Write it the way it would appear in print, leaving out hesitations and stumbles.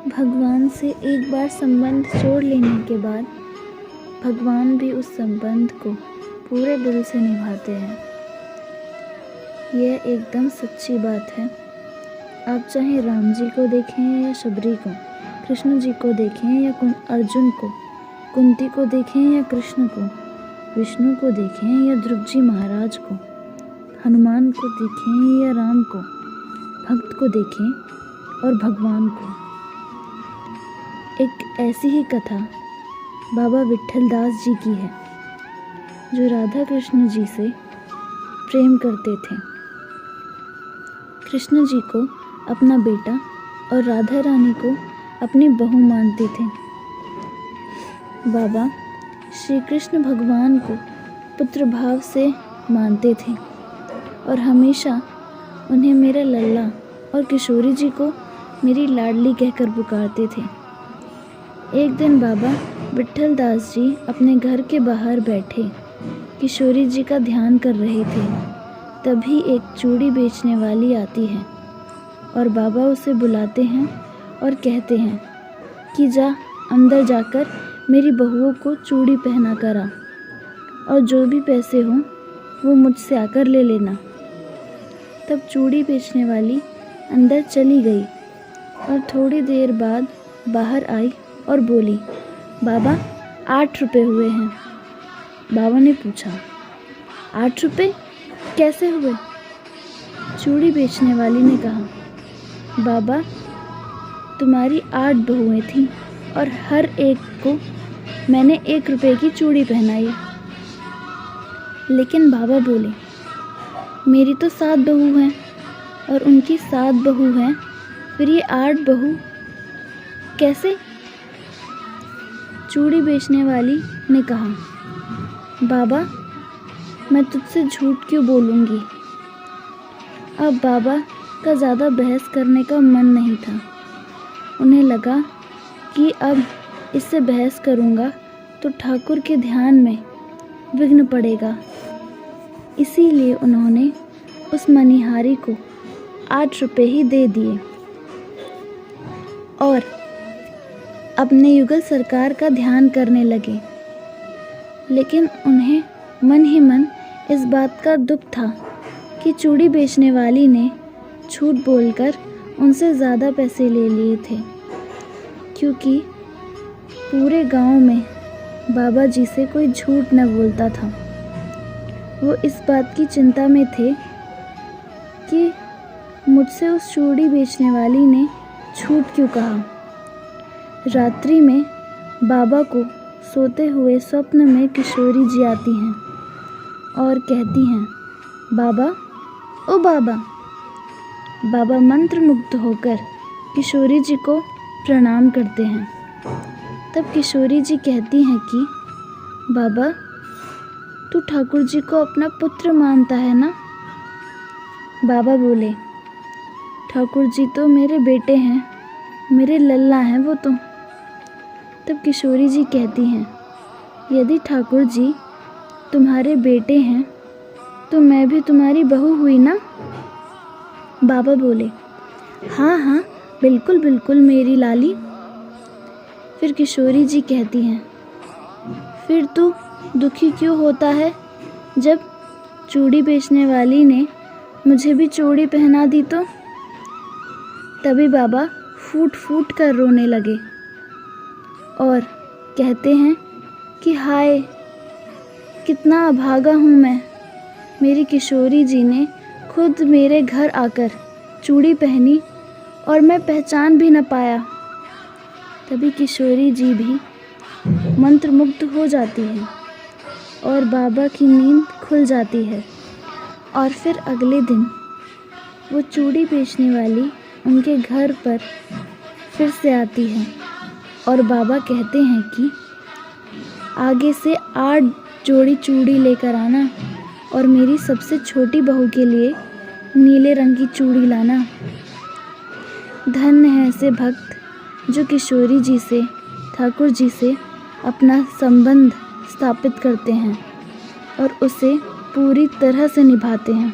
भगवान से एक बार संबंध जोड़ लेने के बाद भगवान भी उस संबंध को पूरे दिल से निभाते हैं। यह एकदम सच्ची बात है। आप चाहे राम जी को देखें या शबरी को, कृष्ण जी को देखें या अर्जुन को, कुंती को देखें या कृष्ण को, विष्णु को देखें या ध्रुव जी महाराज को, हनुमान को देखें या राम को, भक्त को देखें और भगवान को। एक ऐसी ही कथा बाबा विट्ठल दास जी की है, जो राधा कृष्ण जी से प्रेम करते थे। कृष्ण जी को अपना बेटा और राधा रानी को अपनी बहू मानते थे। बाबा श्री कृष्ण भगवान को पुत्र भाव से मानते थे और हमेशा उन्हें मेरा लल्ला और किशोरी जी को मेरी लाडली कहकर पुकारते थे। एक दिन बाबा विट्ठल दास जी अपने घर के बाहर बैठे किशोरी जी का ध्यान कर रहे थे। तभी एक चूड़ी बेचने वाली आती है और बाबा उसे बुलाते हैं और कहते हैं कि जा अंदर जाकर मेरी बहुओं को चूड़ी पहना कर आ और जो भी पैसे हों वो मुझसे आकर ले लेना। तब चूड़ी बेचने वाली अंदर चली गई और थोड़ी देर बाद बाहर आई और बोली, बाबा 8 रुपये हुए हैं। बाबा ने पूछा, 8 रुपये कैसे हुए? चूड़ी बेचने वाली ने कहा, बाबा तुम्हारी 8 बहुएं थीं और हर एक को मैंने 1 रुपये की चूड़ी पहनाई। लेकिन बाबा बोले, मेरी तो 7 बहू हैं और उनकी 7 बहू हैं, फिर ये 8 बहू कैसे? चूड़ी बेचने वाली ने कहा, बाबा मैं तुझसे झूठ क्यों बोलूँगी? अब बाबा का ज़्यादा बहस करने का मन नहीं था। उन्हें लगा कि अब इससे बहस करूँगा तो ठाकुर के ध्यान में विघ्न पड़ेगा। इसीलिए उन्होंने उस मनिहारी को 8 रुपये ही दे दिए और अपने युगल सरकार का ध्यान करने लगे। लेकिन उन्हें मन ही मन इस बात का दुख था कि चूड़ी बेचने वाली ने झूठ बोलकर उनसे ज़्यादा पैसे ले लिए थे, क्योंकि पूरे गांव में बाबा जी से कोई झूठ न बोलता था। वो इस बात की चिंता में थे कि मुझसे उस चूड़ी बेचने वाली ने झूठ क्यों कहा। रात्रि में बाबा को सोते हुए स्वप्न में किशोरी जी आती हैं और कहती हैं, बाबा ओ बाबा। बाबा मंत्रमुग्ध होकर किशोरी जी को प्रणाम करते हैं। तब किशोरी जी कहती हैं कि बाबा तू ठाकुर जी को अपना पुत्र मानता है ना? बाबा बोले, ठाकुर जी तो मेरे बेटे हैं, मेरे लल्ला हैं वो तो। तब किशोरी जी कहती हैं, यदि ठाकुर जी तुम्हारे बेटे हैं तो मैं भी तुम्हारी बहू हुई ना? बाबा बोले, हाँ हाँ बिल्कुल बिल्कुल मेरी लाली। फिर किशोरी जी कहती हैं, फिर तू दुखी क्यों होता है जब चूड़ी बेचने वाली ने मुझे भी चूड़ी पहना दी तो? तभी बाबा फूट फूट कर रोने लगे और कहते हैं कि हाय कितना अभागा हूँ मैं। मेरी किशोरी जी ने खुद मेरे घर आकर चूड़ी पहनी और मैं पहचान भी न पाया। तभी किशोरी जी भी मंत्रमुग्ध हो जाती हैं और बाबा की नींद खुल जाती है। और फिर अगले दिन वो चूड़ी बेचने वाली उनके घर पर फिर से आती है और बाबा कहते हैं कि आगे से 8 जोड़ी चूड़ी लेकर आना और मेरी सबसे छोटी बहू के लिए नीले रंग की चूड़ी लाना। धन्य है ऐसे भक्त जो किशोरी जी से, ठाकुर जी से अपना संबंध स्थापित करते हैं और उसे पूरी तरह से निभाते हैं।